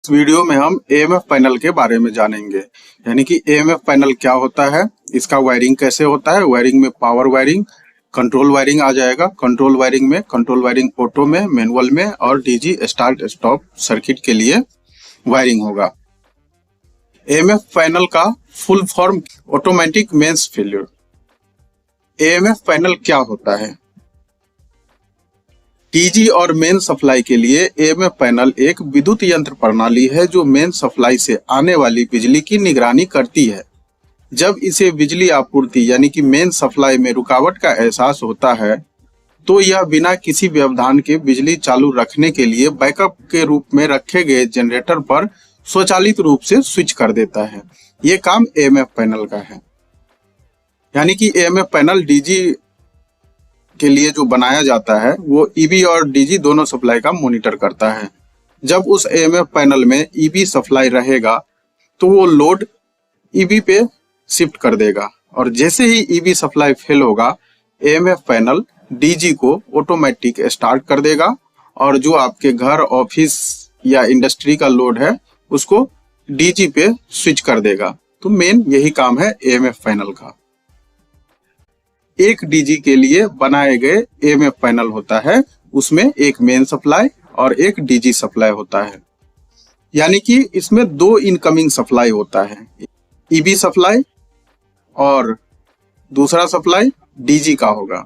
इस वीडियो में हम एएमएफ पैनल के बारे में जानेंगे। यानी कि एएमएफ पैनल क्या होता है, इसका वायरिंग कैसे होता है। वायरिंग में पावर वायरिंग, कंट्रोल वायरिंग आ जाएगा। कंट्रोल वायरिंग में कंट्रोल वायरिंग ऑटो में, मैनुअल में और डीजी स्टार्ट स्टॉप सर्किट के लिए वायरिंग होगा। एएमएफ पैनल का full form automatic mains failure. AMF panel क्या होता है? डीजी और मेन सप्लाई के लिए एएमएफ पैनल एक विद्युत यंत्र प्रणाली है जो मेन सप्लाई से आने वाली बिजली की निगरानी करती है। जब इसे बिजली आपूर्ति यानी कि मेन सप्लाई में रुकावट का एहसास होता है तो यह बिना किसी व्यवधान के बिजली चालू रखने के लिए बैकअप के रूप में रखे गए जनरेटर पर स्वचालित रूप से स्विच कर देता है। ये काम एएमएफ पैनल का है। यानी कि एएमएफ पैनल डीजी के लिए जो बनाया जाता है वो ईबी और डीजी दोनों सप्लाई का मॉनिटर करता है। जब उस एएमएफ पैनल में ईबी सप्लाई रहेगा तो वो लोड ईबी पे शिफ्ट कर देगा और जैसे ही ईबी सप्लाई फेल होगा एएमएफ पैनल डीजी को ऑटोमेटिक स्टार्ट कर देगा और जो आपके घर, ऑफिस या इंडस्ट्री का लोड है उसको डीजी पे स्विच कर देगा। तो मेन यही काम है एएमएफ पैनल का। एक डीजी के लिए बनाए गए एएमएफ पैनल होता है, उसमें एक मेन सप्लाई और एक डीजी सप्लाई होता है। यानी कि इसमें दो इनकमिंग सप्लाई होता है, ईबी सप्लाई और दूसरा सप्लाई डीजी का होगा।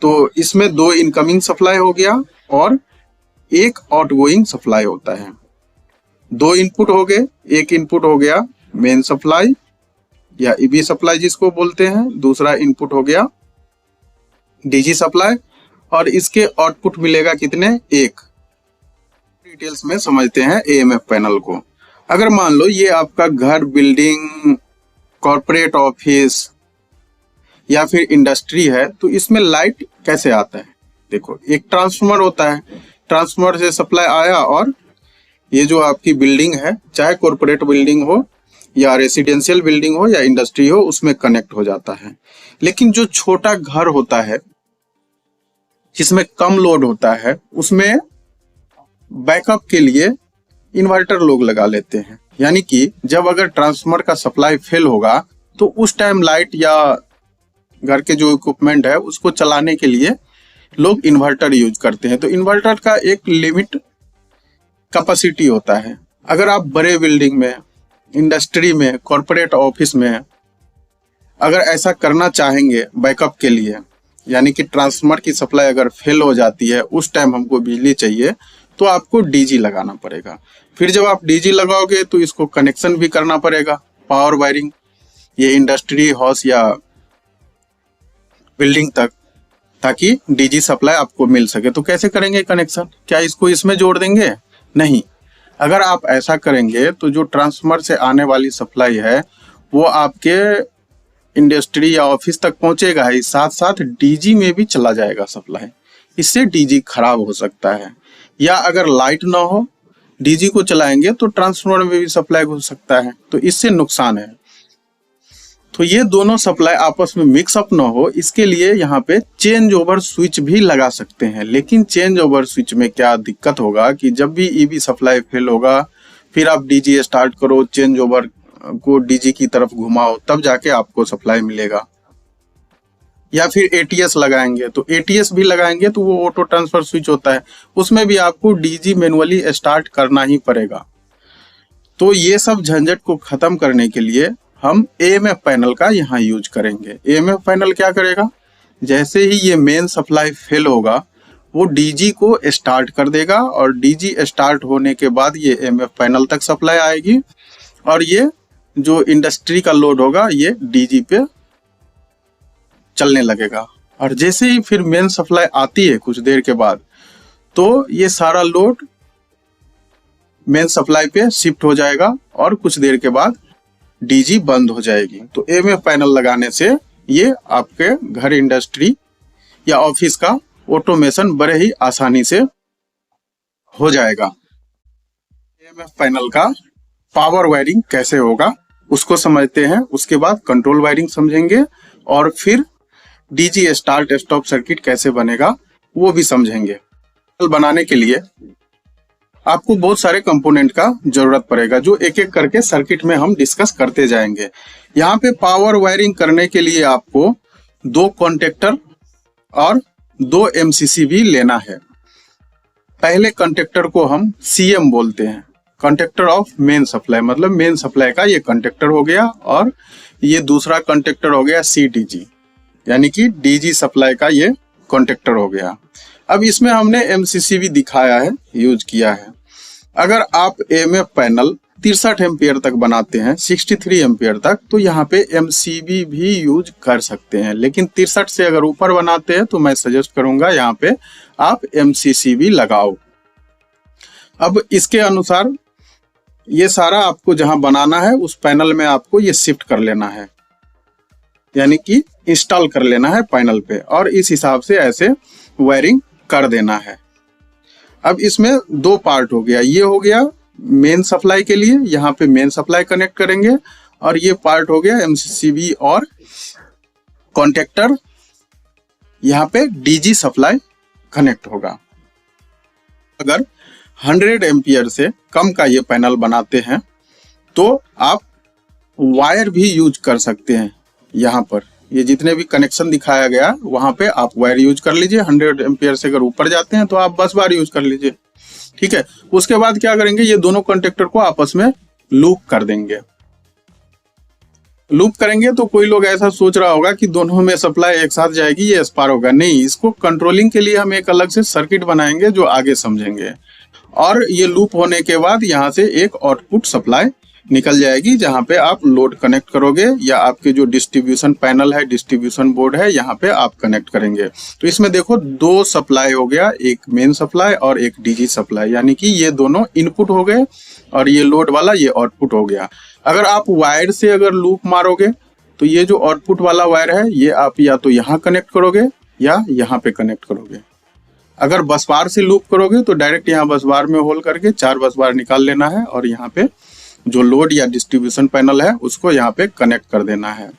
तो इसमें दो इनकमिंग सप्लाई हो गया और एक आउटगोइंग सप्लाई होता है। दो इनपुट हो गए, एक इनपुट हो गया मेन सप्लाई या ईबी सप्लाई जिसको बोलते हैं, दूसरा इनपुट हो गया डीजी सप्लाई और इसके आउटपुट मिलेगा कितने? एक। डिटेल्स में समझते हैं एएमएफ पैनल को। अगर मान लो ये आपका घर, बिल्डिंग, कॉर्पोरेट ऑफिस या फिर इंडस्ट्री है तो इसमें लाइट कैसे आता है? देखो, एक ट्रांसफार्मर होता है, ट्रांसफार्मर से सप्लाई आया और ये जो आपकी बिल्डिंग है, चाहे कॉर्पोरेट बिल्डिंग हो या रेसिडेंशियल बिल्डिंग हो या इंडस्ट्री हो, उसमें कनेक्ट हो जाता है। लेकिन जो छोटा घर होता है जिसमें कम लोड होता है उसमें बैकअप के लिए इन्वर्टर लोग लगा लेते हैं। यानी कि जब अगर ट्रांसफार्मर का सप्लाई फेल होगा तो उस टाइम लाइट या घर के जो इक्विपमेंट है उसको चलाने के लिए लोग इन्वर्टर यूज करते हैं। तो इन्वर्टर का एक लिमिट कैपेसिटी होता है। अगर आप बड़े बिल्डिंग में, इंडस्ट्री में, कॉर्पोरेट ऑफिस में अगर ऐसा करना चाहेंगे बैकअप के लिए, यानी कि ट्रांसफार्मर की सप्लाई अगर फेल हो जाती है, उस टाइम हमको बिजली चाहिए, तो आपको डीजी लगाना पड़ेगा। फिर जब आप डीजी लगाओगे तो इसको कनेक्शन भी करना पड़ेगा, पावर वायरिंग, ये इंडस्ट्री, हाउस या बिल्डिंग तक, ताकि डीजी सप्लाई आपको मिल सके। तो कैसे करेंगे कनेक्शन? क्या इसको इसमें जोड़ देंगे? नहीं। अगर आप ऐसा करेंगे तो जो ट्रांसफार्मर से आने वाली सप्लाई है वो आपके इंडस्ट्री या ऑफिस तक पहुंचेगा ही, साथ साथ डीजी में भी चला जाएगा सप्लाई। इससे डीजी खराब हो सकता है। या अगर लाइट ना हो, डीजी को चलाएंगे तो ट्रांसफार्मर में भी सप्लाई हो सकता है, तो इससे नुकसान है। तो ये दोनों सप्लाई आपस में मिक्सअप ना हो, इसके लिए यहाँ पे चेंज ओवर स्विच भी लगा सकते हैं। लेकिन चेंज ओवर स्विच में क्या दिक्कत होगा कि जब भी ईबी सप्लाई फेल होगा फिर आप डीजी स्टार्ट करो, चेंज ओवर को डीजी की तरफ घुमाओ, तब जाके आपको सप्लाई मिलेगा। या फिर एटीएस लगाएंगे, तो एटीएस भी लगाएंगे तो वो ऑटो ट्रांसफर स्विच होता है, उसमें भी आपको डीजी मैनुअली स्टार्ट करना ही पड़ेगा। तो ये सब झंझट को खत्म करने के लिए हम एएमएफ पैनल का यहाँ यूज करेंगे। एएमएफ पैनल क्या करेगा? जैसे ही ये मेन सप्लाई फेल होगा वो डीजी को स्टार्ट कर देगा और डीजी स्टार्ट होने के बाद ये एएमएफ पैनल तक सप्लाई आएगी और ये जो इंडस्ट्री का लोड होगा ये डीजी पे चलने लगेगा। और जैसे ही फिर मेन सप्लाई आती है कुछ देर के बाद तो ये सारा लोड मेन सप्लाई पे शिफ्ट हो जाएगा और कुछ देर के बाद डीजी बंद हो जाएगी। तो एएमएफ पैनल लगाने से ये आपके घर, इंडस्ट्री या ऑफिस का ऑटोमेशन बड़े ही आसानी से हो जाएगा। एएमएफ पैनल का पावर वायरिंग कैसे होगा उसको समझते हैं, उसके बाद कंट्रोल वायरिंग समझेंगे और फिर डीजी स्टार्ट स्टॉप सर्किट कैसे बनेगा वो भी समझेंगे। बनाने के लिए आपको बहुत सारे कंपोनेंट का जरूरत पड़ेगा, जो एक एक करके सर्किट में हम डिस्कस करते जाएंगे। यहाँ पे पावर वायरिंग करने के लिए आपको 2 कॉन्टेक्टर और 2 MCC भी लेना है। पहले कॉन्टेक्टर को हम CM बोलते हैं, कॉन्टेक्टर ऑफ मेन सप्लाई, मतलब मेन सप्लाई का ये कॉन्टेक्टर हो गया, और ये दूसरा कॉन्टेक्टर हो गया CDG, यानी कि DG सप्लाई का ये कॉन्टेक्टर हो गया। अब इसमें हमने MCC भी दिखाया है, यूज किया है। अगर आप AMF पैनल 63 एम्पियर तक बनाते हैं, 63 एम्पियर तक, तो यहाँ पे MCB भी यूज कर सकते हैं, लेकिन 63 से अगर ऊपर बनाते हैं तो मैं सजेस्ट करूंगा यहाँ पे आप MCC भी लगाओ। अब इसके अनुसार ये सारा आपको जहां बनाना है उस पैनल में आपको ये शिफ्ट कर लेना है, यानी कि इंस्टॉल कर लेना है पैनल पे, और इस हिसाब से ऐसे वायरिंग कर देना है। अब इसमें 2 पार्ट हो गया, ये हो गया मेन सप्लाई के लिए, यहाँ पे मेन सप्लाई कनेक्ट करेंगे, और ये पार्ट हो गया MCCB और कॉन्टेक्टर, यहाँ पे DG सप्लाई कनेक्ट होगा। अगर 100 एम्पियर से कम का ये पैनल बनाते हैं तो आप वायर भी यूज कर सकते हैं। यहाँ पर ये जितने भी कनेक्शन दिखाया गया वहां पे आप वायर यूज कर लीजिए। 100 एम्पियर से अगर ऊपर जाते हैं तो आप बस बार यूज कर लीजिए, ठीक है। उसके बाद क्या करेंगे, ये दोनों कॉन्टेक्टर को आपस में लूप कर देंगे। लूप करेंगे तो कोई लोग ऐसा सोच रहा होगा कि दोनों में सप्लाई एक साथ जाएगी, ये एक्सपायर होगा। नहीं, इसको कंट्रोलिंग के लिए हम एक अलग से सर्किट बनाएंगे जो आगे समझेंगे। और ये लूप होने के बाद यहाँ से एक आउटपुट सप्लाई निकल जाएगी, जहाँ पे आप लोड कनेक्ट करोगे, या आपके जो डिस्ट्रीब्यूशन पैनल है, डिस्ट्रीब्यूशन बोर्ड है, यहाँ पे आप कनेक्ट करेंगे। तो इसमें देखो 2 सप्लाई हो गया, एक मेन सप्लाई और एक DG सप्लाई, यानी कि ये दोनों इनपुट हो गए और ये लोड वाला ये आउटपुट हो गया। अगर आप वायर से अगर लूप मारोगे तो ये जो आउटपुट वाला वायर है ये आप या तो यहाँ कनेक्ट करोगे या यहाँ पे कनेक्ट करोगे। अगर बस बार से लूप करोगे तो डायरेक्ट यहाँ बस बार में होल करके 4 बस बार निकाल लेना है, और यहाँ पे जो लोड या डिस्ट्रीब्यूशन पैनल है उसको यहाँ पे कनेक्ट कर देना है।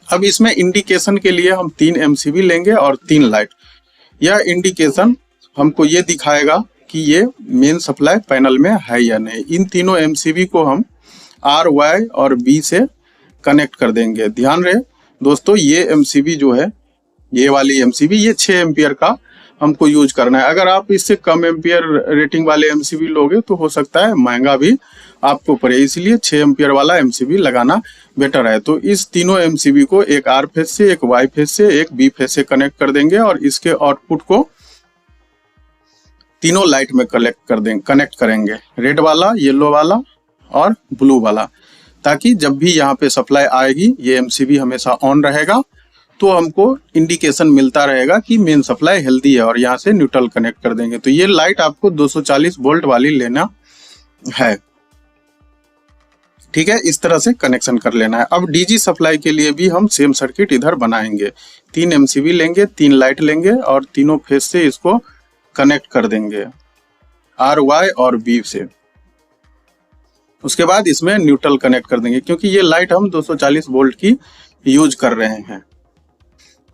अब इसमें इंडिकेशन के लिए हम 3 MCB लेंगे और 3 लाइट। यह इंडिकेशन हमको ये दिखाएगा कि ये मेन सप्लाई पैनल में है या नहीं। इन तीनों MCB को हम R, Y और B से कनेक्ट कर देंगे। ध्यान रहे दोस्तों, ये MCB जो है, ये वाली MCB, ये 6 एम्पियर का हमको यूज करना है। अगर आप इससे कम एम्पियर रेटिंग वाले MCB लोगे तो हो सकता है महंगा भी आपको पड़े, इसलिए 6 एम्पियर वाला MCB लगाना बेटर है। तो इस तीनों MCB को एक R फेज से, एक Y फेज से, एक B फेज से कनेक्ट कर देंगे, और इसके आउटपुट को तीनों लाइट में कनेक्ट करेंगे, रेड वाला, येलो वाला और ब्लू वाला, ताकि जब भी यहाँ पे सप्लाई आएगी ये MCB हमेशा ऑन रहेगा, तो हमको इंडिकेशन मिलता रहेगा कि मेन सप्लाई हेल्दी है, और यहाँ से न्यूट्रल कनेक्ट कर देंगे। तो ये लाइट आपको 240 वोल्ट वाली लेना है, ठीक है। इस तरह से कनेक्शन कर लेना है। अब DG सप्लाई के लिए भी हम सेम सर्किट इधर बनाएंगे। 3 MCB लेंगे, 3 लाइट लेंगे और तीनों फेज से इसको कनेक्ट कर देंगे R, Y और B से। उसके बाद इसमें न्यूट्रल कनेक्ट कर देंगे, क्योंकि ये लाइट हम 240 वोल्ट की यूज कर रहे हैं।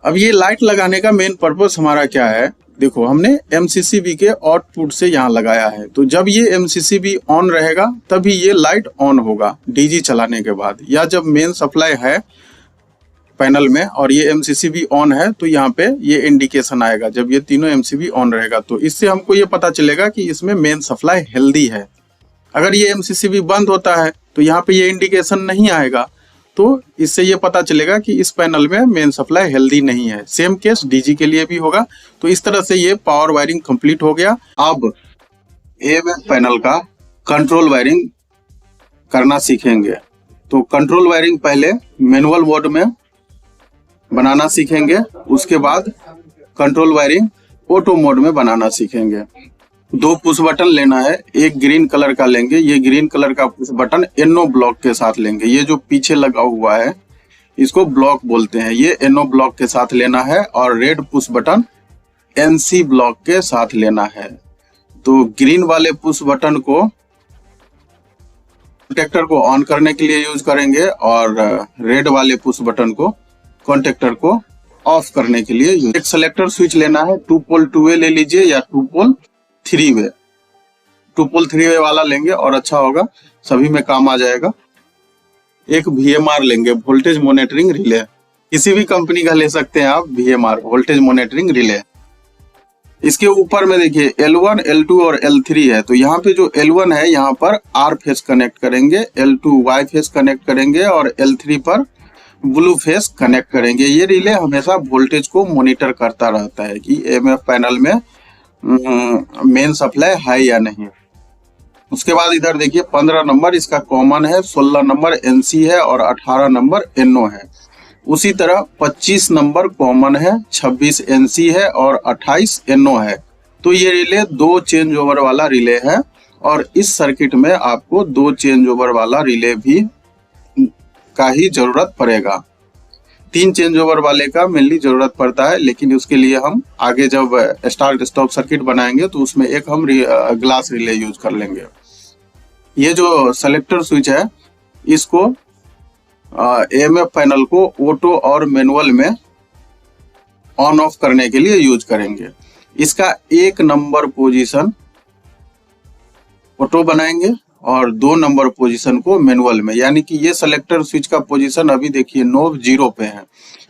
अब ये लाइट लगाने का मेन पर्पस हमारा क्या है, देखो हमने MCCB के आउटपुट से यहाँ लगाया है, तो जब ये MCCB ऑन रहेगा तभी ये लाइट ऑन होगा DG चलाने के बाद, या जब मेन सप्लाई है पैनल में और ये MCCB ऑन है तो यहाँ पे ये इंडिकेशन आएगा जब ये तीनों MCB ऑन रहेगा। तो इससे हमको ये पता चलेगा कि इसमें मेन सप्लाई हेल्दी है। अगर ये MCCB बंद होता है तो यहाँ पे ये इंडिकेशन नहीं आएगा, तो इससे ये पता चलेगा कि इस पैनल में मेन सप्लाई हेल्दी नहीं है। सेम केस DG के लिए भी होगा। तो इस तरह से ये पावर वायरिंग कंप्लीट हो गया। अब AMF पैनल का कंट्रोल वायरिंग करना सीखेंगे। तो कंट्रोल वायरिंग पहले मैनुअल मोड में बनाना सीखेंगे, उसके बाद कंट्रोल वायरिंग ऑटो मोड में बनाना सीखेंगे। 2 पुश बटन लेना है, एक ग्रीन कलर का लेंगे, ये ग्रीन कलर का पुश बटन NO ब्लॉक के साथ लेंगे। ये जो पीछे लगा हुआ है इसको ब्लॉक बोलते हैं, ये NO ब्लॉक के साथ लेना है। और red push button NC block के साथ लेना है। तो ग्रीन वाले पुश बटन को कॉन्टेक्टर को ऑन करने के लिए यूज करेंगे, और रेड वाले पुश बटन को कॉन्टेक्टर को ऑफ करने के लिए। एक सेलेक्टर स्विच लेना है, 2 पोल 2 वे ले लीजिए या 2 पोल 3 वे। 2 पोल 3 वे वाला लेंगे और अच्छा होगा, सभी में काम आ जाएगा। एक VMR लेंगे, वोल्टेज मॉनिटरिंग रिले, किसी भी कंपनी का ले सकते हैं आप, VMR वोल्टेज मॉनिटरिंग रिले। इसके ऊपर में देखिए L1, L2 और L3 है। तो यहाँ पे जो L1 है यहाँ पर R फेस कनेक्ट करेंगे, L2 Y फेस कनेक्ट करेंगे और L3 पर ब्लू फेस कनेक्ट करेंगे। ये रिले हमेशा वोल्टेज को मॉनिटर करता रहता है कि EMF पैनल में मेन सप्लाई है या नहीं। उसके बाद इधर देखिए 15 नंबर इसका कॉमन है, 16 नंबर NC है और 18 नंबर NO है। उसी तरह 25 नंबर कॉमन है, 26 NC है और 28 NO है। तो ये रिले 2 चेंज ओवर वाला रिले है और इस सर्किट में आपको 2 चेंज ओवर वाला रिले भी का ही जरूरत पड़ेगा। 3 चेंज ओवर वाले का मेनली जरूरत पड़ता है, लेकिन उसके लिए हम आगे जब स्टार्ट स्टॉप सर्किट बनाएंगे तो उसमें एक हम ग्लास रिले यूज कर लेंगे। ये जो सेलेक्टर स्विच है इसको EMF पैनल को ऑटो और मैनुअल में ऑन ऑफ करने के लिए यूज करेंगे। इसका 1 नंबर पोजीशन ऑटो बनाएंगे और 2 नंबर पोजीशन को मैनुअल में, यानी कि ये सेलेक्टर स्विच का पोजीशन अभी देखिए नोब 0 पे है।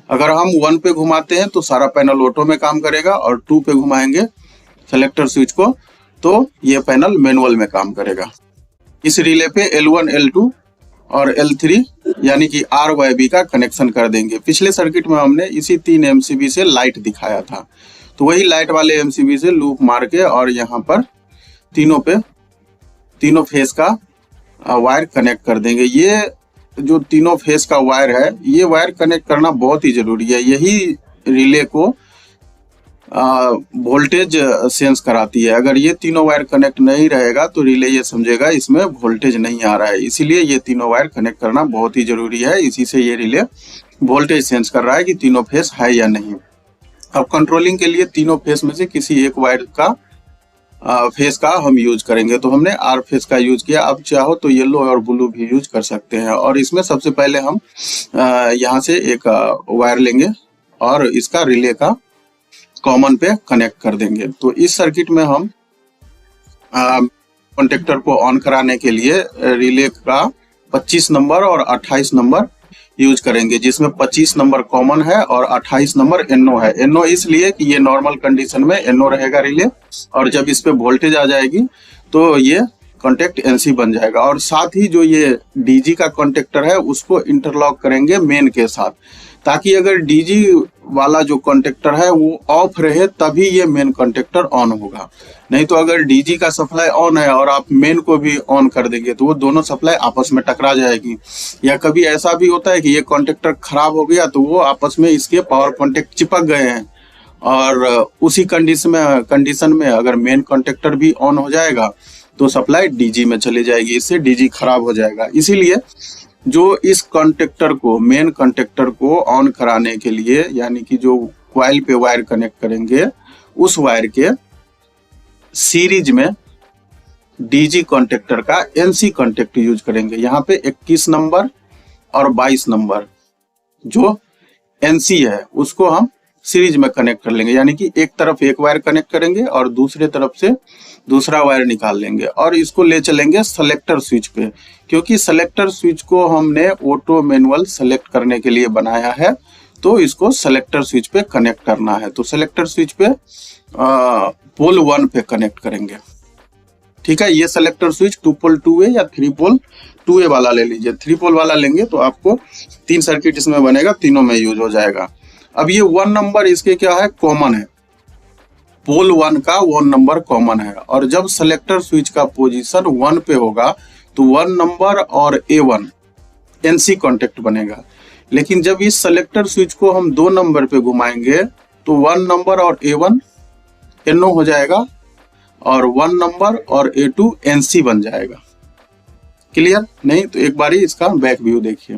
अगर हम 1 पे घुमाते हैं तो सारा पैनल ऑटो में काम करेगा और 2 पे घुमाएंगे सेलेक्टर स्विच को तो ये पैनल मैनुअल में काम करेगा। इस रिले पे L1, L2 और L3 यानी कि RYB का कनेक्शन कर देंगे। पिछले सर्किट में हमने इसी 3 MCB से लाइट दिखाया था, तो वही लाइट वाले MCB से लूप मार के और यहाँ पर तीनों फेस का वायर कनेक्ट कर देंगे। ये जो तीनों फेस का वायर है ये वायर कनेक्ट करना बहुत ही जरूरी है। यही रिले को वोल्टेज सेंस कराती है। अगर ये तीनों वायर कनेक्ट नहीं रहेगा तो रिले ये समझेगा इसमें वोल्टेज नहीं आ रहा है, इसीलिए ये तीनों वायर कनेक्ट करना बहुत ही जरूरी है। इसी से ये रिले वोल्टेज सेंस कर रहा है कि तीनों फेस है या नहीं। अब कंट्रोलिंग के लिए तीनों फेस में से किसी एक वायर का फेस का हम यूज करेंगे। तो हमने R फेस का यूज किया, अब चाहो तो येलो और ब्लू भी यूज कर सकते हैं। और इसमें सबसे पहले हम यहाँ से एक वायर लेंगे और इसका रिले का कॉमन पे कनेक्ट कर देंगे। तो इस सर्किट में हम कॉन्टेक्टर को ऑन कराने के लिए रिले का 25 नंबर और 28 नंबर यूज करेंगे, जिसमें 25 नंबर कॉमन है और 28 नंबर NO है। NO इसलिए कि ये नॉर्मल कंडीशन में NO रहेगा रिले, और जब इस पे वोल्टेज आ जाएगी तो ये कॉन्टेक्ट NC बन जाएगा। और साथ ही जो ये DG का कॉन्टेक्टर है उसको इंटरलॉक करेंगे मेन के साथ, ताकि अगर DG वाला जो कॉन्टेक्टर है वो ऑफ रहे तभी ये मेन कॉन्टेक्टर ऑन होगा। नहीं तो अगर DG का सप्लाई ऑन है और आप मेन को भी ऑन कर देंगे तो वो दोनों सप्लाई आपस में टकरा जाएगी। या कभी ऐसा भी होता है कि ये कॉन्टेक्टर खराब हो गया तो वो आपस में इसके पावर कॉन्टेक्ट चिपक गए हैं, और उसी कंडीशन में अगर मेन कॉन्टेक्टर भी ऑन हो जाएगा तो सप्लाई DG में चली जाएगी, इससे DG खराब हो जाएगा। इसीलिए जो इस कॉन्टेक्टर को मेन कॉन्टेक्टर को ऑन कराने के लिए, यानी कि जो कॉइल पे वायर कनेक्ट करेंगे उस वायर के सीरीज में DG कॉन्टेक्टर का NC कॉन्टेक्ट यूज करेंगे। यहाँ पे 21 नंबर और 22 नंबर जो NC है उसको हम सीरीज में कनेक्ट कर लेंगे, यानी कि एक तरफ एक वायर कनेक्ट करेंगे और दूसरे तरफ से दूसरा वायर निकाल लेंगे और इसको ले चलेंगे सेलेक्टर स्विच पे, क्योंकि सेलेक्टर स्विच को हमने ऑटो मैनुअल सेलेक्ट करने के लिए बनाया है, तो इसको सेलेक्टर स्विच पे कनेक्ट करना है। तो सेलेक्टर स्विच पे पोल 1 पे कनेक्ट करेंगे। ठीक है, ये सेलेक्टर स्विच 2 पोल 2A या 3 पोल 2A वाला ले लीजिए। 3 पोल वाला लेंगे तो आपको 3 सर्किट इसमें बनेगा, तीनों में यूज हो जाएगा। अब ये 1 नंबर इसके क्या है, कॉमन है। पोल 1 का 1 नंबर कॉमन है, और जब सेलेक्टर स्विच का पोजीशन 1 पे होगा तो 1 नंबर और A1 NC कॉन्टेक्ट बनेगा। लेकिन जब इस सेलेक्टर स्विच को हम 2 नंबर पे घुमाएंगे तो 1 नंबर और A1 NO हो जाएगा और 1 नंबर और A2 NC बन जाएगा। क्लियर? नहीं तो एक बारी इसका बैक व्यू देखिए।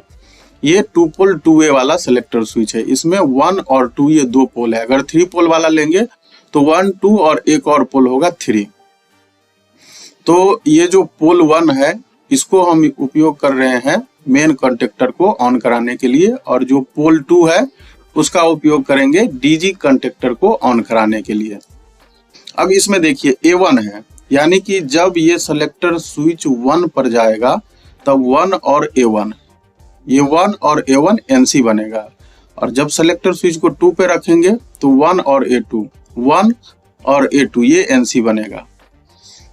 ये 2 पोल 2A वाला सेलेक्टर स्विच है, इसमें 1 और 2 ये 2 पोल है। अगर 3 पोल वाला लेंगे तो 1 2 और एक और पोल होगा 3। तो ये जो पोल 1 है इसको हम उपयोग कर रहे हैं मेन कॉन्टेक्टर को ऑन कराने के लिए, और जो पोल 2 है उसका उपयोग करेंगे DG कॉन्टेक्टर को ऑन कराने के लिए। अब इसमें देखिए A1 है, यानी कि जब ये सेलेक्टर स्विच 1 पर जाएगा तब 1 और A1, ये 1 और A1 NC बनेगा। और जब सेलेक्टर स्विच को 2 पे रखेंगे तो 1 और A2, 1 और A2 ये NC बनेगा।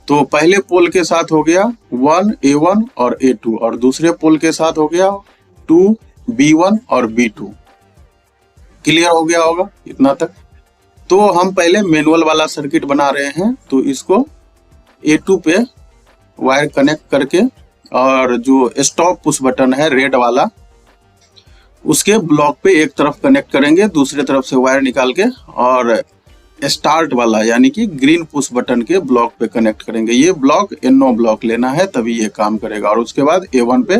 तो पहले पोल के साथ हो गया 1 A1 और A2, और दूसरे पोल के साथ हो गया 2 B1 और B2। क्लियर हो गया होगा इतना तक। तो हम पहले मैनुअल वाला सर्किट बना रहे हैं, तो इसको A2 पे वायर कनेक्ट करके और जो स्टॉप पुश बटन है रेड वाला उसके ब्लॉक पे एक तरफ कनेक्ट करेंगे, दूसरे तरफ से वायर निकाल के और स्टार्ट वाला यानी कि ग्रीन पुश बटन के ब्लॉक पे कनेक्ट करेंगे। ये ब्लॉक NO ब्लॉक लेना है तभी ये काम करेगा। और उसके बाद A1 पे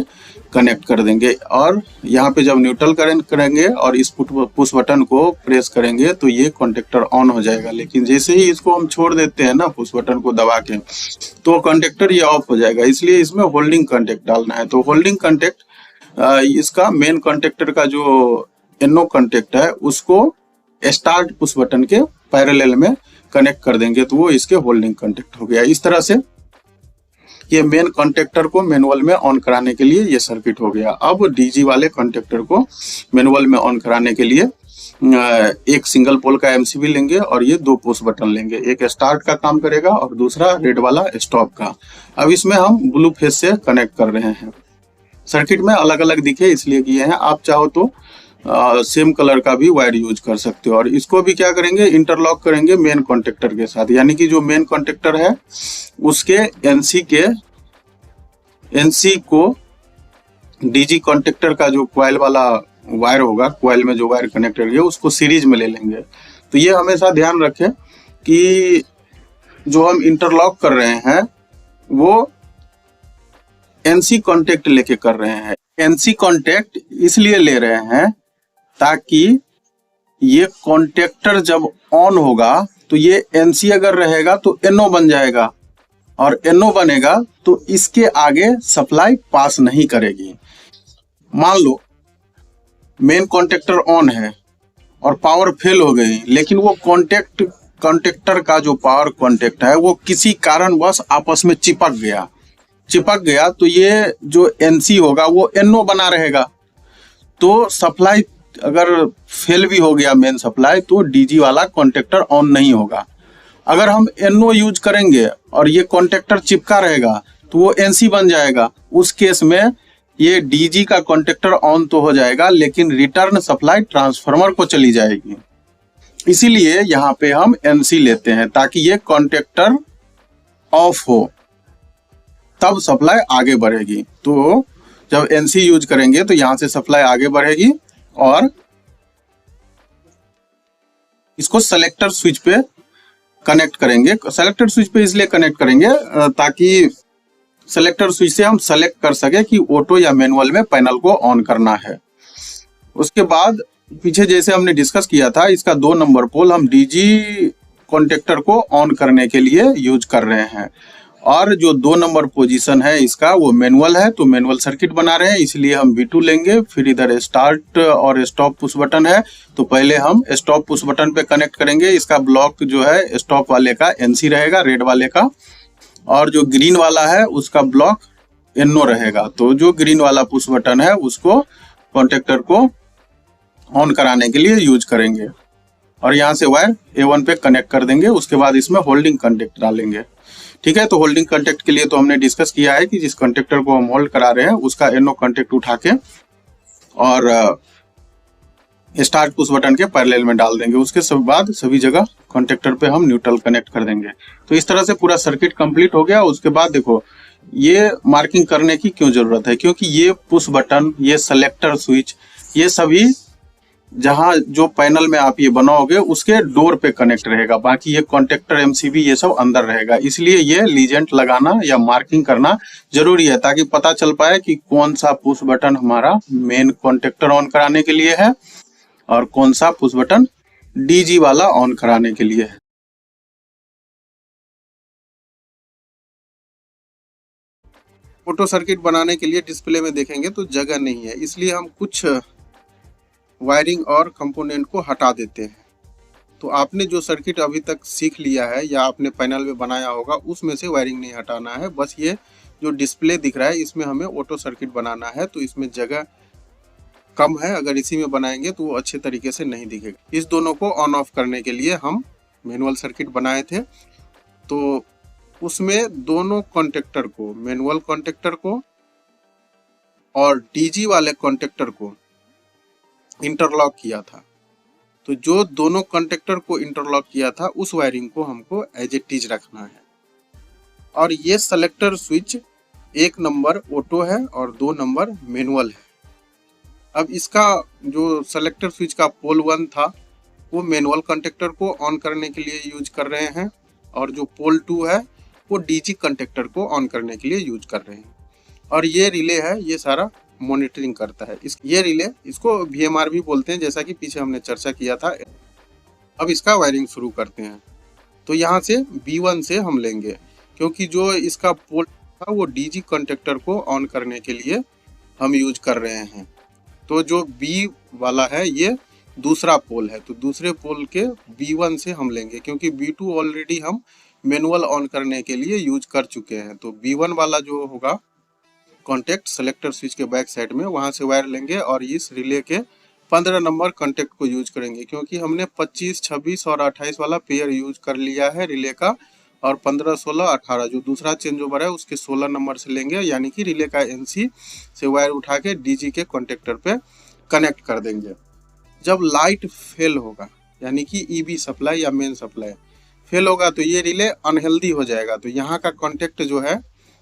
कनेक्ट कर देंगे, और यहाँ पे जब न्यूट्रल करंट करेंगे और इस पुश बटन को प्रेस करेंगे तो ये कॉन्टेक्टर ऑन हो जाएगा। लेकिन जैसे ही इसको हम छोड़ देते हैं ना पुश बटन को दबा के, तो कॉन्टेक्टर ये ऑफ हो जाएगा। इसलिए इसमें होल्डिंग कॉन्टेक्ट डालना है। तो होल्डिंग कॉन्टेक्ट इसका मेन कॉन्टेक्टर का जो NO कॉन्टेक्ट है उसको स्टार्ट पुश बटन के पैरेलल में कनेक्ट कर देंगे, तो वो इसके होल्डिंग कॉन्टेक्ट हो गया। इस तरह से ये मेन कॉन्टेक्टर को मैनुअल में ऑन कराने के लिए ये सर्किट हो गया। अब DG वाले कॉन्टेक्टर को मैनुअल में ऑन कराने के लिए एक सिंगल पोल का MCB लेंगे और ये 2 पुश बटन लेंगे, एक स्टार्ट का काम करेगा और दूसरा रेड वाला स्टॉप का। अब इसमें हम ब्लू फेस से कनेक्ट कर रहे हैं। सर्किट में अलग अलग दिखे इसलिए किए हैं, आप चाहो तो सेम कलर का भी वायर यूज कर सकते हो। और इसको भी क्या करेंगे, इंटरलॉक करेंगे मेन कॉन्टेक्टर के साथ, यानी कि जो मेन कॉन्टेक्टर है उसके NC को DG कॉन्टेक्टर का जो कॉइल वाला वायर होगा, कॉइल में जो वायर कनेक्टेड है उसको सीरीज में ले लेंगे। तो ये हमेशा ध्यान रखें कि जो हम इंटरलॉक कर रहे हैं वो NC कॉन्टेक्ट लेके कर रहे हैं। NC कॉन्टेक्ट इसलिए ले रहे हैं ताकि ये कॉन्टेक्टर जब ऑन होगा तो ये NC अगर रहेगा तो NO बन जाएगा, और NO बनेगा तो इसके आगे सप्लाई पास नहीं करेगी। मान लो मेन कॉन्टेक्टर ऑन है और पावर फेल हो गई, लेकिन वो कॉन्टेक्टर का जो पावर कॉन्टेक्ट है वो किसी कारणवश आपस में चिपक गया तो ये जो NC होगा वो NO बना रहेगा। तो सप्लाई अगर फेल भी हो गया मेन सप्लाई तो DG वाला कॉन्टेक्टर ऑन नहीं होगा। अगर हम NO यूज करेंगे और ये कॉन्टेक्टर चिपका रहेगा तो वो NC बन जाएगा। उस केस में ये DG का कॉन्टेक्टर ऑन तो हो जाएगा लेकिन रिटर्न सप्लाई ट्रांसफार्मर को चली जाएगी। इसीलिए यहाँ पे हम NC लेते हैं ताकि ये कॉन्टेक्टर ऑफ हो, तब सप्लाई आगे बढ़ेगी। तो जब NC यूज करेंगे तो यहाँ से सप्लाई आगे बढ़ेगी और इसको सेलेक्टर स्विच पे कनेक्ट करेंगे। सेलेक्टर स्विच पे इसलिए कनेक्ट करेंगे ताकि सेलेक्टर स्विच से हम सेलेक्ट कर सके कि ऑटो या मैनुअल में पैनल को ऑन करना है। उसके बाद पीछे जैसे हमने डिस्कस किया था, इसका 2 नंबर पोल हम DG कॉन्टेक्टर को ऑन करने के लिए यूज कर रहे हैं, और जो 2 नंबर पोजीशन है इसका वो मैनुअल है। तो मैनुअल सर्किट बना रहे हैं इसलिए हम V2 लेंगे। फिर इधर स्टार्ट और स्टॉप पुश बटन है, तो पहले हम स्टॉप पुश बटन पे कनेक्ट करेंगे। इसका ब्लॉक जो है स्टॉप वाले का NC रहेगा, रेड वाले का, और जो ग्रीन वाला है उसका ब्लॉक NO रहेगा। तो जो ग्रीन वाला पुश बटन है उसको कॉन्टेक्टर को ऑन कराने के लिए यूज करेंगे, और यहाँ से वायर A1 पे कनेक्ट कर देंगे। उसके बाद इसमें होल्डिंग कॉन्टेक्ट डालेंगे। ठीक है, तो होल्डिंग कॉन्टेक्ट के लिए तो हमने डिस्कस किया है कि जिस कॉन्टेक्टर को हम होल्ड करा रहे हैं उसका NO कॉन्टेक्ट उठा के और स्टार्ट पुश बटन के पैरेलल में डाल देंगे। उसके बाद सभी जगह कॉन्टेक्टर पे हम न्यूट्रल कनेक्ट कर देंगे। तो इस तरह से पूरा सर्किट कंप्लीट हो गया। उसके बाद देखो ये मार्किंग करने की क्यों जरूरत है, क्योंकि ये पुश बटन, ये सेलेक्टर स्विच, ये सभी जहां जो पैनल में आप ये बनाओगे उसके डोर पे कनेक्ट रहेगा, बाकी ये कॉन्टेक्टर MCB ये सब अंदर रहेगा। इसलिए ये लीजेंट लगाना या मार्किंग करना जरूरी है ताकि पता चल पाए कि कौन सा पुश बटन हमारा मेन कॉन्टेक्टर ऑन कराने के लिए है और कौन सा पुश बटन DG वाला ऑन कराने के लिए है। फोटो सर्किट बनाने के लिए डिस्प्ले में देखेंगे तो जगह नहीं है, इसलिए हम कुछ वायरिंग और कंपोनेंट को हटा देते हैं। तो आपने जो सर्किट अभी तक सीख लिया है या आपने पैनल में बनाया होगा उसमें से वायरिंग नहीं हटाना है। बस ये जो डिस्प्ले दिख रहा है इसमें हमें ऑटो सर्किट बनाना है, तो इसमें जगह कम है, अगर इसी में बनाएंगे तो वो अच्छे तरीके से नहीं दिखेगा। इस दोनों को ऑन ऑफ करने के लिए हम मैनुअल सर्किट बनाए थे, तो उसमें दोनों कॉन्टेक्टर को, मैनुअल कॉन्टेक्टर को और डीजी वाले कॉन्टेक्टर को इंटरलॉक किया था। तो जो दोनों कॉन्टेक्टर को इंटरलॉक किया था उस वायरिंग को हमको एज इट इज रखना है। और ये सेलेक्टर स्विच 1 नंबर ऑटो है और 2 नंबर मैनुअल है। अब इसका जो सेलेक्टर स्विच का पोल 1 था वो मैनुअल कॉन्टेक्टर को ऑन करने के लिए यूज कर रहे हैं, और जो पोल 2 है वो डीजी कॉन्टेक्टर को ऑन करने के लिए यूज कर रहे हैं। और ये रिले है, ये सारा मॉनिटरिंग करता है। ये रिले, इसको VMR भी बोलते हैं, जैसा कि पीछे हमने चर्चा किया था। अब इसका वायरिंग शुरू करते हैं। तो यहाँ से B1 से हम लेंगे, क्योंकि जो इसका पोल था वो डीजी कॉन्टेक्टर को ऑन करने के लिए हम यूज कर रहे हैं। तो जो B वाला है ये दूसरा पोल है, तो दूसरे पोल के B1 से हम लेंगे, क्योंकि B2 ऑलरेडी हम मैनुअल ऑन करने के लिए यूज कर चुके हैं। तो B1 वाला जो होगा कॉन्टेक्ट सेलेक्टर स्विच के बैक साइड में, वहां से वायर लेंगे और इस रिले के 15 नंबर कॉन्टेक्ट को यूज करेंगे, क्योंकि हमने 25, 26 और 28 वाला पेयर यूज कर लिया है रिले का, और 15, 16, 18 जो दूसरा चेंज ओवर है उसके 16 नंबर से लेंगे, यानी कि रिले का NC से वायर उठा के डीजी के कॉन्टेक्टर पे कनेक्ट कर देंगे। जब लाइट फेल होगा, यानी कि EB सप्लाई या मेन सप्लाई फेल होगा, तो ये रिले अनहेल्दी हो जाएगा। तो यहाँ का कॉन्टेक्ट जो है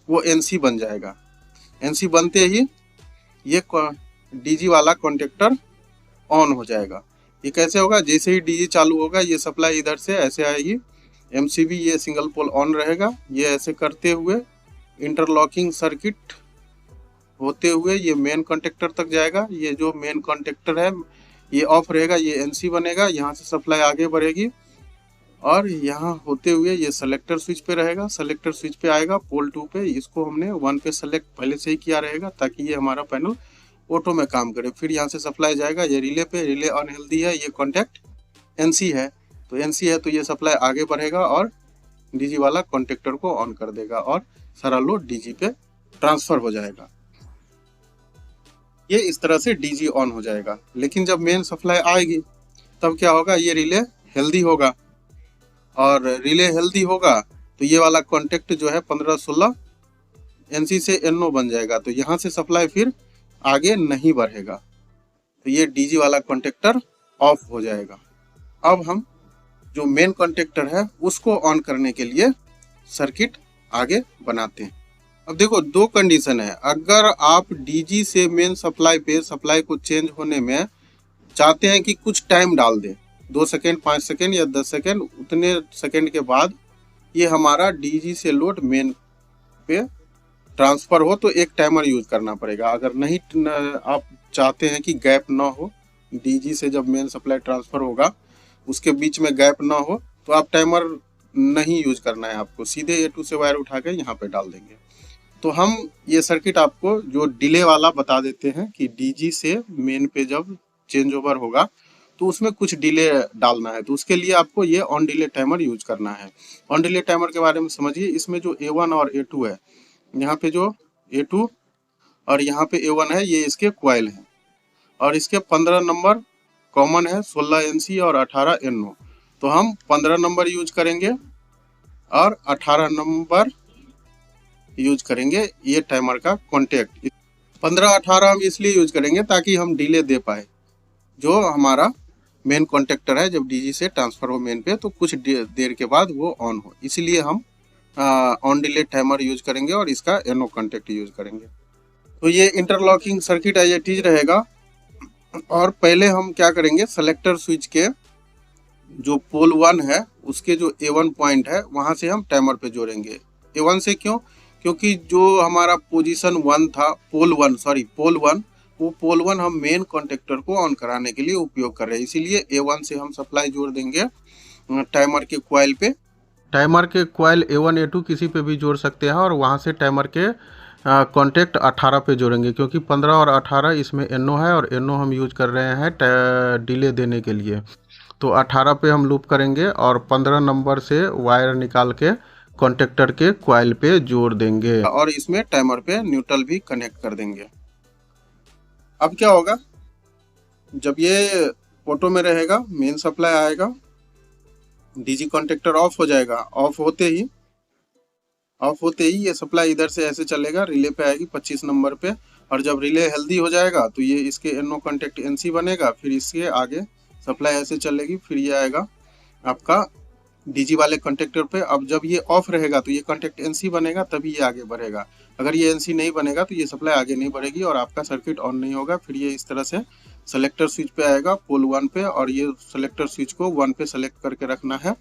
वो NC बन जाएगा। NC बनते ही ये डीजी वाला कॉन्टेक्टर ऑन हो जाएगा। ये कैसे होगा? जैसे ही डीजी चालू होगा ये सप्लाई इधर से ऐसे आएगी, MCB ये सिंगल पोल ऑन रहेगा। ये ऐसे करते हुए इंटरलॉकिंग सर्किट होते हुए ये मेन कॉन्टेक्टर तक जाएगा। ये जो मेन कॉन्टेक्टर है ये ऑफ रहेगा, ये NC बनेगा, यहाँ से सप्लाई आगे बढ़ेगी और यहाँ होते हुए ये सेलेक्टर स्विच पे रहेगा। सेलेक्टर स्विच पे आएगा पोल 2 पे, इसको हमने 1 पे सेलेक्ट पहले से ही किया रहेगा ताकि ये हमारा पैनल ऑटो में काम करे। फिर यहाँ से सप्लाई जाएगा ये रिले पे, रिले अनहेल्दी है, ये कॉन्टेक्ट NC है, तो NC है तो ये सप्लाई आगे बढ़ेगा और डीजी वाला कॉन्टेक्टर को ऑन कर देगा और सारा लोड डीजी पे ट्रांसफर हो जाएगा। ये इस तरह से डीजी ऑन हो जाएगा। लेकिन जब मेन सप्लाई आएगी तब क्या होगा? ये रिले हेल्दी होगा, और रिले हेल्दी होगा तो ये वाला कॉन्टेक्ट जो है 15, 16 NC से NO बन जाएगा। तो यहाँ से सप्लाई फिर आगे नहीं बढ़ेगा, तो ये डीजी वाला कॉन्टेक्टर ऑफ हो जाएगा। अब हम जो मेन कॉन्टेक्टर है उसको ऑन करने के लिए सर्किट आगे बनाते हैं। अब देखो 2 कंडीशन है। अगर आप डीजी से मेन सप्लाई पे सप्लाई को चेंज होने में चाहते हैं कि कुछ टाइम डाल दें, 2 सेकेंड, 5 सेकेंड या 10 सेकेंड, उतने सेकेंड के बाद ये हमारा डीजी से लोड मेन पे ट्रांसफर हो, तो एक टाइमर यूज करना पड़ेगा। अगर नहीं आप चाहते हैं कि गैप ना हो, डीजी से जब मेन सप्लाई ट्रांसफर होगा उसके बीच में गैप ना हो, तो आप टाइमर नहीं यूज करना है, आपको सीधे A2 से वायर उठा के यहाँ पे डाल देंगे। तो हम ये सर्किट आपको जो डिले वाला बता देते हैं कि डीजी से मेन पे जब चेंज ओवर होगा तो उसमें कुछ डिले डालना है, तो उसके लिए आपको ये ऑन डिले टाइमर यूज करना है। ऑन डिले टाइमर के बारे में समझिए। इसमें जो A1 और A2 है, यहाँ पे जो A2 और यहाँ पे A1 है, ये इसके क्वाइल हैं, और इसके 15 नंबर कॉमन है, 16 NC और 18 NO। तो हम 15 नंबर यूज करेंगे और 18 नंबर यूज करेंगे ये टाइमर का कॉन्टेक्ट। 15, 18 हम इसलिए यूज करेंगे ताकि हम डिले दे पाए। जो हमारा मेन कॉन्टेक्टर है जब डीजी से ट्रांसफर हो मेन पे, तो कुछ देर के बाद वो ऑन हो, इसलिए हम ऑन डिले टाइमर यूज करेंगे और इसका NO कॉन्टेक्ट यूज करेंगे। तो ये interlocking circuit as it is रहेगा। और पहले हम क्या करेंगे, सेलेक्टर स्विच के जो पोल 1 है उसके जो A1 पॉइंट है वहां से हम टाइमर पे जोड़ेंगे। A1 से क्यों? क्योंकि जो हमारा पोजीशन 1 था, पोल 1, वो पोल 1 हम मेन कॉन्टेक्टर को ऑन कराने के लिए उपयोग कर रहे हैं, इसीलिए A1 से हम सप्लाई जोड़ देंगे टाइमर के क्वाइल पे। टाइमर के क्वाइल A1, A2 किसी पे भी जोड़ सकते हैं, और वहाँ से टाइमर के कॉन्टेक्ट 18 पे जोड़ेंगे, क्योंकि 15 और 18 इसमें NO है, और NO हम यूज कर रहे हैं डिले देने के लिए। तो 18 पे हम लूप करेंगे और 15 नंबर से वायर निकाल के कॉन्टेक्टर के कॉइल पे जोड़ देंगे और इसमें टाइमर पे न्यूट्रल भी कनेक्ट कर देंगे। अब क्या होगा, जब ये ऑटो में रहेगा, मेन सप्लाई आएगा, डीजी कॉन्टेक्टर ऑफ हो जाएगा। ऑफ होते ही ये सप्लाई इधर से ऐसे चलेगा, रिले पे आएगी 25 नंबर पे, और जब रिले हेल्दी हो जाएगा तो ये इसके एनो कॉन्टेक्ट एनसी बनेगा, फिर इसके आगे सप्लाई ऐसे चलेगी, फिर ये आएगा आपका डीजी वाले कॉन्टेक्टर पे। अब जब ये ऑफ रहेगा तो ये कॉन्टेक्ट एनसी बनेगा, तभी ये आगे बढ़ेगा। अगर ये एनसी नहीं बनेगा तो ये सप्लाई आगे नहीं बढ़ेगी और आपका सर्किट ऑन नहीं होगा। फिर ये इस तरह से सेलेक्टर स्विच पे आएगा पोल 1 पे, और ये सेलेक्टर स्विच को 1 पे सेलेक्ट करके रखना है,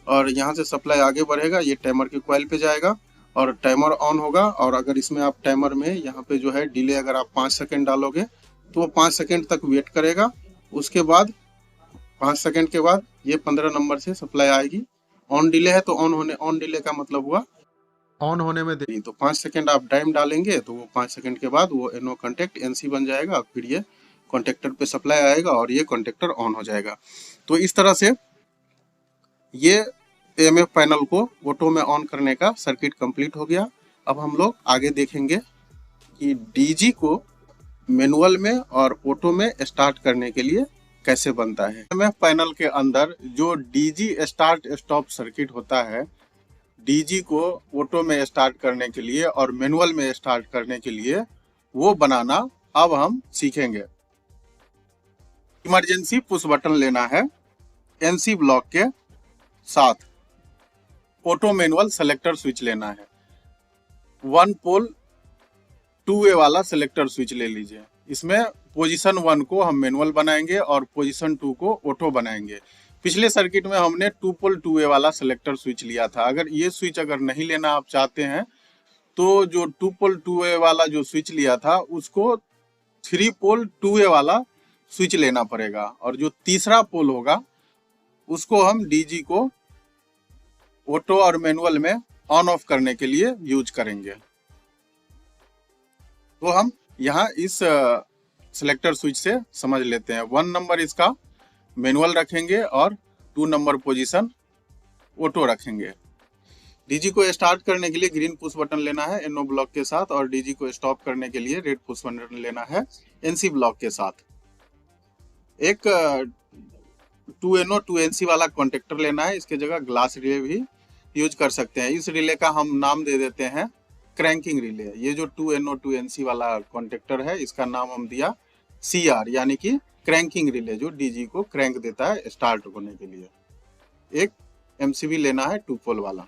और यहाँ से सप्लाई आगे बढ़ेगा, ये टाइमर के कॉइल पे जाएगा और टाइमर ऑन होगा। और अगर इसमें आप टाइमर में यहाँ पे जो है डिले अगर आप 5 सेकेंड डालोगे तो वो 5 सेकेंड तक वेट करेगा। उसके बाद 5 सेकेंड के बाद ये 15 नंबर से सप्लाई आएगी। ऑन डिले है तो ऑन डिले का मतलब हुआ ऑन होने में देरी, तो 5 सेकेंड आप टाइम डालेंगे तो वो 5 सेकेंड के बाद वो एनो कॉन्टेक्ट एनसी बन जाएगा, फिर ये कॉन्टेक्टर पे सप्लाई आएगा और ये कॉन्टेक्टर ऑन हो जाएगा। तो इस तरह से ये एएमएफ पैनल को ऑटो में ऑन करने का सर्किट कंप्लीट हो गया। अब हम लोग आगे देखेंगे कि डीजी को मैनुअल में और ऑटो में स्टार्ट करने के लिए कैसे बनता है। एएमएफ पैनल के अंदर जो डीजी स्टार्ट स्टॉप सर्किट होता है, डीजी को ऑटो में स्टार्ट करने के लिए और मैनुअल में स्टार्ट करने के लिए वो बनाना अब हम सीखेंगे। इमरजेंसी पुश बटन लेना है एनसी ब्लॉक के साथ, ऑटो मैनुअल सेलेक्टर स्विच लेना है, 1 पोल 2 वे वाला सेलेक्टर स्विच ले लीजिए। इसमें पोजीशन 1 को हम मैनुअल बनाएंगे और पोजीशन 2 को ऑटो बनाएंगे। पिछले सर्किट में हमने 2 पोल 2 वे वाला सेलेक्टर स्विच लिया था। अगर ये स्विच अगर नहीं लेना आप चाहते हैं तो जो 2 पोल 2 वे वाला जो स्विच लिया था उसको 3 पोल 2 वे वाला स्विच लेना पड़ेगा, और जो तीसरा पोल होगा उसको हम डीजी को ऑटो और मैनुअल में ऑन ऑफ करने के लिए यूज करेंगे। तो हम यहाँ इस सेलेक्टर स्विच से समझ लेते हैं। 1 नंबर इसका मैनुअल रखेंगे और 2 नंबर पोजीशन ऑटो रखेंगे। डीजी को स्टार्ट करने के लिए ग्रीन पुश बटन लेना है एनओ ब्लॉक के साथ, और डीजी को स्टॉप करने के लिए रेड पुश बटन लेना है एनसी ब्लॉक के साथ। एक 2NO 2NC वाला कॉन्टेक्टर लेना है, इसके जगह ग्लास रिले भी यूज कर सकते हैं। इस रिले का हम नाम दे देते हैं क्रैंकिंग रिले। ये जो 2NO 2NC वाला कॉन्टेक्टर है इसका नाम हम दिया CR, यानी कि क्रैंकिंग रिले, जो डीजी को क्रैंक देता है स्टार्ट होने के लिए। एक MCB लेना है 2 पोल वाला।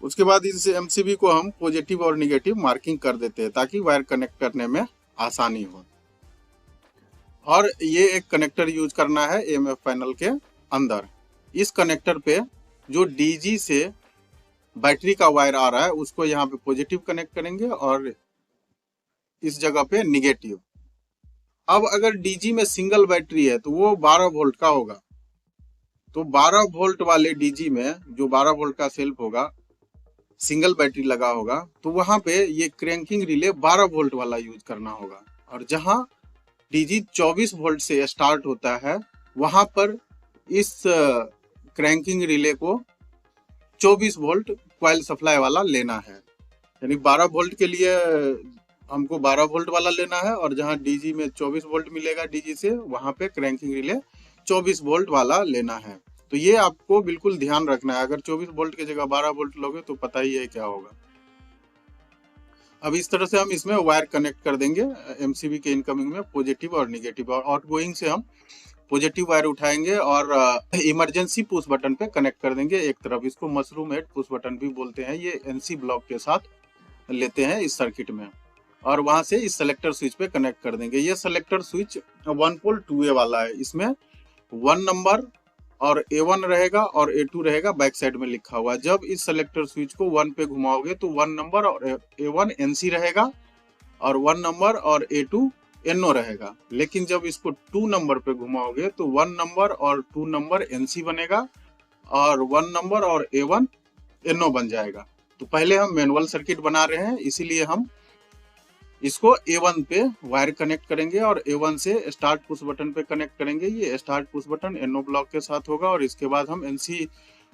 उसके बाद इस MCB को हम पॉजिटिव और निगेटिव मार्किंग कर देते हैं ताकि वायर कनेक्ट करने में आसानी हो। और ये एक कनेक्टर यूज करना है एएमएफ पैनल के अंदर। इस कनेक्टर पे जो डीजी से बैटरी का वायर आ रहा है उसको यहाँ पे पॉजिटिव कनेक्ट करेंगे और इस जगह पे निगेटिव। अब अगर डीजी में सिंगल बैटरी है तो वो 12 वोल्ट का होगा, तो 12 वोल्ट वाले डीजी में जो 12 वोल्ट का सेल्फ होगा, सिंगल बैटरी लगा होगा, तो वहां पे ये क्रैंकिंग रिले 12 वोल्ट वाला यूज करना होगा। और जहां डीजी 24 वोल्ट से स्टार्ट होता है वहां पर इस क्रैंकिंग रिले को 24 वोल्ट कॉइल सप्लाई वाला लेना है। यानी 12 वोल्ट के लिए हमको 12 वोल्ट वाला लेना है, और जहां डीजी में 24 वोल्ट मिलेगा डीजी से, वहां पे क्रैंकिंग रिले 24 वोल्ट वाला लेना है। तो ये आपको बिल्कुल ध्यान रखना है। अगर 24 वोल्ट की जगह 12 वोल्ट लोगे तो पता ही है क्या होगा। अब इस तरह से हम इसमें वायर कनेक्ट कर देंगे एमसीबी के इनकमिंग में पॉजिटिव और निगेटिव, और आउटगोइंग से हम पॉजिटिव वायर उठाएंगे और इमरजेंसी पुश बटन पे कनेक्ट कर देंगे एक तरफ। इसको मशरूम हेड पुश बटन भी बोलते हैं। ये एनसी ब्लॉक के साथ लेते हैं इस सर्किट में, और वहां से इस सेलेक्टर स्विच पे कनेक्ट कर देंगे। ये सेलेक्टर स्विच 1 पोल 2 वे वाला है। इसमें 1 नंबर और A1 रहेगा और A2 रहेगा बैक साइड में लिखा हुआ। जब इस सेलेक्टर स्विच को 1 पे घुमाओगे तो 1 नंबर और A1 NC रहेगा और 1 नंबर और A2 NO रहेगा। लेकिन जब इसको 2 नंबर पे घुमाओगे तो 1 नंबर और 2 नंबर NC बनेगा और 1 नंबर और A1 NO बन जाएगा। तो पहले हम मैनुअल सर्किट बना रहे हैं, इसीलिए हम इसको A1 पे वायर कनेक्ट करेंगे और A1 से स्टार्ट पुश बटन पे कनेक्ट करेंगे। ये start push button NO block के साथ होगा और इसके बाद हम NC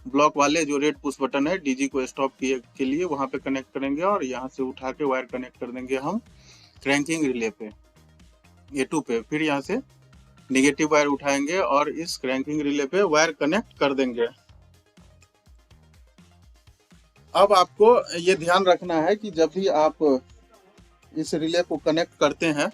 ब्लॉक वाले जो रेड पुश बटन है DG को स्टॉप के लिए वहां पे कनेक्ट करेंगे और यहाँ से उठा के वायर कनेक्ट कर देंगे हम क्रैंकिंग रिले पे A2 पे। फिर यहाँ से निगेटिव वायर उठाएंगे और इस क्रैंकिंग रिले पे वायर कनेक्ट कर देंगे। अब आपको ये ध्यान रखना है कि जब भी आप इस रिले को कनेक्ट करते हैं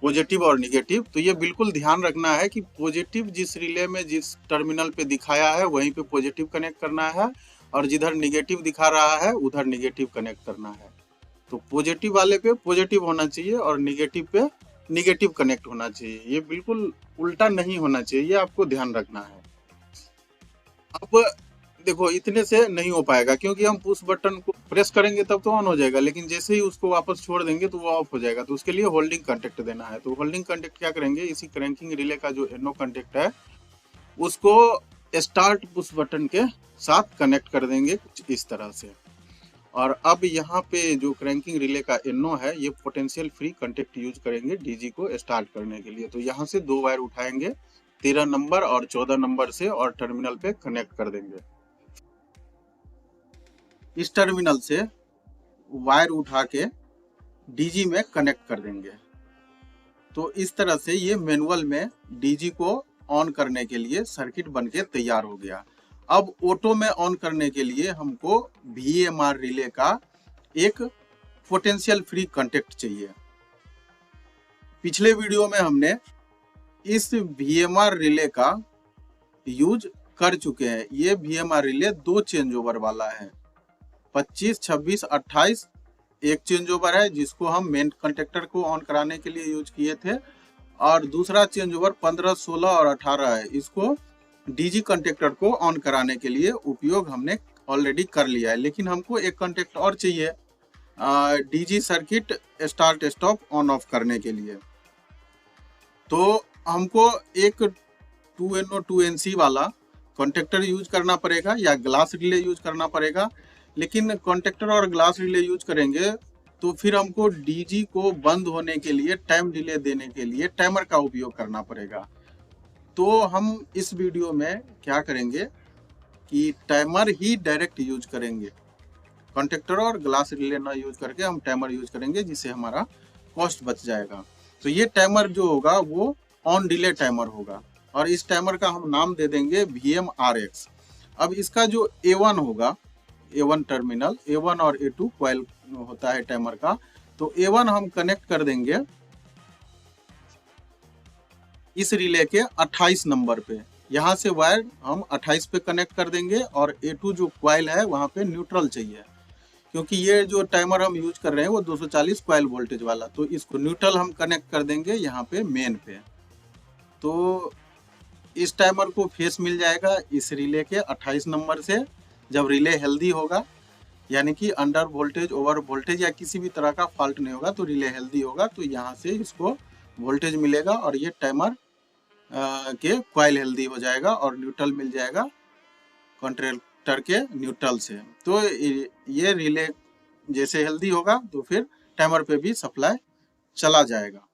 पॉजिटिव और निगेटिव, तो ये बिल्कुल ध्यान रखना है कि पॉजिटिव जिस रिले में जिस टर्मिनल पे दिखाया है वहीं पे पॉजिटिव कनेक्ट करना है और जिधर निगेटिव दिखा रहा है उधर निगेटिव कनेक्ट करना है। तो पॉजिटिव वाले पे पॉजिटिव होना चाहिए और निगेटिव पे निगेटिव कनेक्ट होना चाहिए। ये बिल्कुल उल्टा नहीं होना चाहिए, ये आपको ध्यान रखना है। अब देखो इतने से नहीं हो पाएगा क्योंकि हम पुश बटन को प्रेस करेंगे तब तो ऑन हो जाएगा, लेकिन जैसे ही उसको वापस छोड़ देंगे तो वो ऑफ हो जाएगा। तो उसके लिए होल्डिंग कांटेक्ट देना है। तो होल्डिंग कांटेक्ट क्या करेंगे, इसी क्रैंकिंग रिले का जो NO कांटेक्ट है उसको स्टार्ट पुश बटन के साथ कनेक्ट कर देंगे कुछ इस तरह से। और अब यहाँ पे जो क्रैंकिंग रिले का NO है ये पोटेंशियल फ्री कांटेक्ट यूज करेंगे DG को स्टार्ट करने के लिए। तो यहाँ से 2 वायर उठाएंगे 13 नंबर और 14 नंबर से और टर्मिनल पे कनेक्ट कर देंगे। इस टर्मिनल से वायर उठा के DG में कनेक्ट कर देंगे। तो इस तरह से ये मैनुअल में DG को ऑन करने के लिए सर्किट बनके तैयार हो गया। अब ऑटो में ऑन करने के लिए हमको VMR रिले का एक पोटेंशियल फ्री कांटेक्ट चाहिए। पिछले वीडियो में हमने इस VMR रिले का यूज कर चुके हैं। ये VMR रिले 2 चेंज ओवर वाला है। 25, 26, 28 एक चेंज ओवर है जिसको हम मेन कंडक्टर को ऑन कराने के लिए यूज किए थे और दूसरा चेंज ओवर 15, 16 और 18 है। इसको DG कंडक्टर को ऑन कराने के लिए उपयोग हमने ऑलरेडी कर लिया है, लेकिन हमको एक कंडक्टर और चाहिए DG circuit start stop on off करने के लिए। तो हमको एक 2NO 2NC वाला कंडक्टर यूज करना पड़ेगा या ग्लास रिले यूज करना पड़ेगा। लेकिन कॉन्टेक्टर और ग्लास रिले यूज करेंगे तो फिर हमको DG को बंद होने के लिए टाइम डिले देने के लिए टाइमर का उपयोग करना पड़ेगा। तो हम इस वीडियो में क्या करेंगे कि टाइमर ही डायरेक्ट यूज करेंगे, कॉन्टेक्टर और ग्लास रिले ना यूज करके हम टाइमर यूज करेंगे जिससे हमारा कॉस्ट बच जाएगा। तो ये टाइमर जो होगा वो ऑन डिले टाइमर होगा और इस टाइमर का हम नाम दे देंगे VMRX। अब इसका जो A1 होगा, A1 टर्मिनल, A1 और A2 कॉइल होता है टाइमर का। तो A1 हम कनेक्ट कर देंगे इस रिले के 28 नंबर पे। यहाँ से वायर हम 28 पे कनेक्ट कर देंगे और A2 जो कॉइल है वहाँ पे न्यूट्रल चाहिए क्योंकि ये जो टाइमर हम यूज कर रहे हैं वो 240 कॉइल वोल्टेज वाला। तो इसको न्यूट्रल हम कनेक्ट कर देंगे यहाँ पे मेन पे। तो इस टाइमर को फेस मिल जाएगा इस रिले के 28 नंबर से। जब रिले हेल्दी होगा यानी कि अंडर वोल्टेज, ओवर वोल्टेज या किसी भी तरह का फॉल्ट नहीं होगा तो रिले हेल्दी होगा, तो यहाँ से इसको वोल्टेज मिलेगा और ये टाइमर के कॉइल हेल्दी हो जाएगा और न्यूट्रल मिल जाएगा कंट्रोलर के न्यूट्रल से। तो ये रिले जैसे हेल्दी होगा तो फिर टाइमर पे भी सप्लाई चला जाएगा।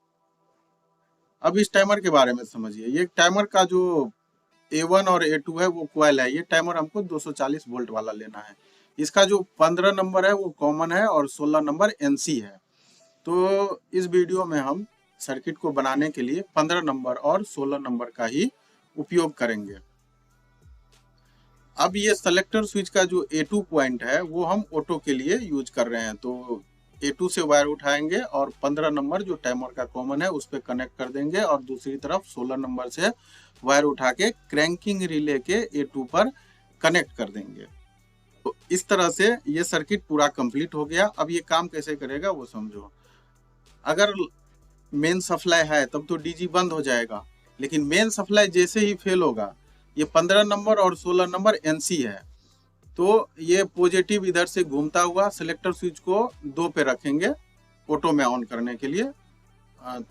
अब इस टाइमर के बारे में समझिए। ये टाइमर का जो A1 और A2 है वो कॉइल है। ये टाइमर हमको 240 वोल्ट वाला लेना है। इसका जो 15 नंबर है वो कॉमन है और 16 नंबर NC है। तो इस वीडियो में हम सर्किट को बनाने के लिए 15 नंबर और 16 नंबर का ही उपयोग करेंगे। अब ये सेलेक्टर स्विच का जो A2 पॉइंट है वो हम ऑटो के लिए यूज कर रहे हैं। तो A2 से वायर उठाएंगे और 15 नंबर जो टाइमर का कॉमन है उस पर कनेक्ट कर देंगे और दूसरी तरफ 16 नंबर से वायर उठा के क्रैंकिंग रिले के A2 पर कनेक्ट कर देंगे। तो इस तरह से ये सर्किट पूरा कंप्लीट हो गया। अब ये काम कैसे करेगा वो समझो। अगर मेन सप्लाई है तब तो DG बंद हो जाएगा, लेकिन मेन सप्लाई जैसे ही फेल होगा, ये 15 नंबर और 16 नंबर NC है, तो ये पॉजिटिव इधर से घूमता हुआ सेलेक्टर स्विच को 2 पे रखेंगे ऑटो में ऑन करने के लिए।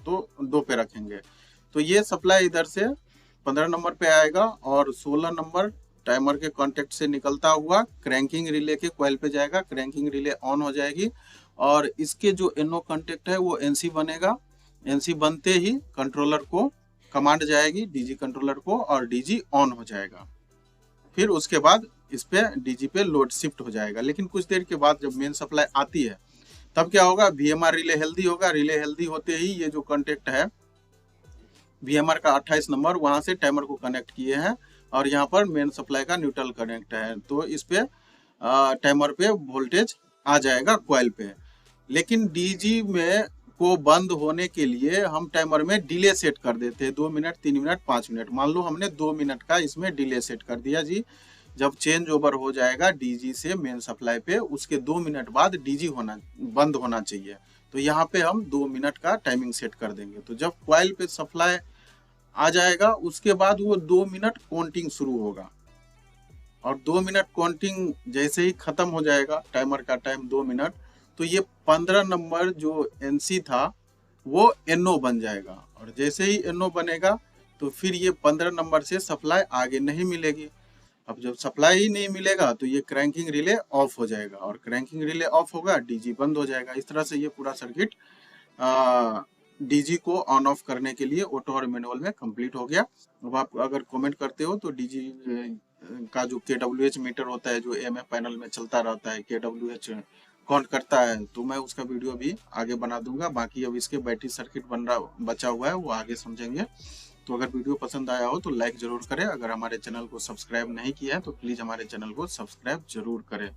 तो 2 पे रखेंगे तो ये सप्लाई इधर से 15 नंबर पे आएगा और 16 नंबर टाइमर के कांटेक्ट से निकलता हुआ क्रैंकिंग रिले के कॉइल पे जाएगा। क्रैंकिंग रिले ऑन हो जाएगी और इसके जो NO कॉन्टेक्ट है वो NC बनेगा। NC बनते ही कंट्रोलर को कमांड जाएगी DG कंट्रोलर को और DG ऑन हो जाएगा। फिर उसके बाद इस पे DG पे लोड शिफ्ट हो जाएगा। लेकिन कुछ देर के बाद जब मेन सप्लाई आती है तब क्या होगा, VMR रिले हेल्दी होगा। रिले हेल्दी होते ही ये जो कॉन्टेक्ट है VMR का 28 नंबर वहां से टाइमर को कनेक्ट किए हैं और यहाँ पर मेन सप्लाई का न्यूट्रल कनेक्ट है, तो इस पे टाइमर पे वोल्टेज आ जाएगा कॉइल पे। लेकिन DG में को बंद होने के लिए हम टाइमर में डिले सेट कर देते हैं, 2 मिनट 3 मिनट 5 मिनट। मान लो हमने 2 मिनट का इसमें डिले सेट कर दिया जी। जब चेंज ओवर हो जाएगा DG से मेन सप्लाई पे, उसके 2 मिनट बाद DG बंद होना चाहिए। तो यहाँ पे हम 2 मिनट का टाइमिंग सेट कर देंगे। तो जब कॉइल पे सप्लाई आ जाएगा उसके बाद वो 2 मिनट काउंटिंग शुरू होगा और 2 मिनट काउंटिंग जैसे ही खत्म हो जाएगा, टाइमर का टाइम 2 मिनट, तो ये 15 नंबर जो NC था वो NO बन जाएगा। और जैसे ही NO बनेगा तो फिर ये 15 नंबर से सप्लाई आगे नहीं मिलेगी। अब जब सप्लाई ही नहीं मिलेगा तो ये क्रैंकिंग रिले ऑफ हो जाएगा और क्रैंकिंग रिले ऑफ होगा, DG बंद हो जाएगा। इस तरह से ये पूरा सर्किट DG को ऑन ऑफ करने के लिए ऑटो और मैनुअल में कंप्लीट हो गया। अब आप अगर कमेंट करते हो तो DG का जो KWH मीटर होता है जो AMF पैनल में चलता रहता है, KWH काउंट करता है, तो मैं उसका वीडियो भी आगे बना दूंगा। बाकी अब इसके बैटरी सर्किट बचा हुआ है वो आगे समझेंगे। तो अगर वीडियो पसंद आया हो तो लाइक जरूर करें। अगर हमारे चैनल को सब्सक्राइब नहीं किया है तो प्लीज हमारे चैनल को सब्सक्राइब जरूर करें।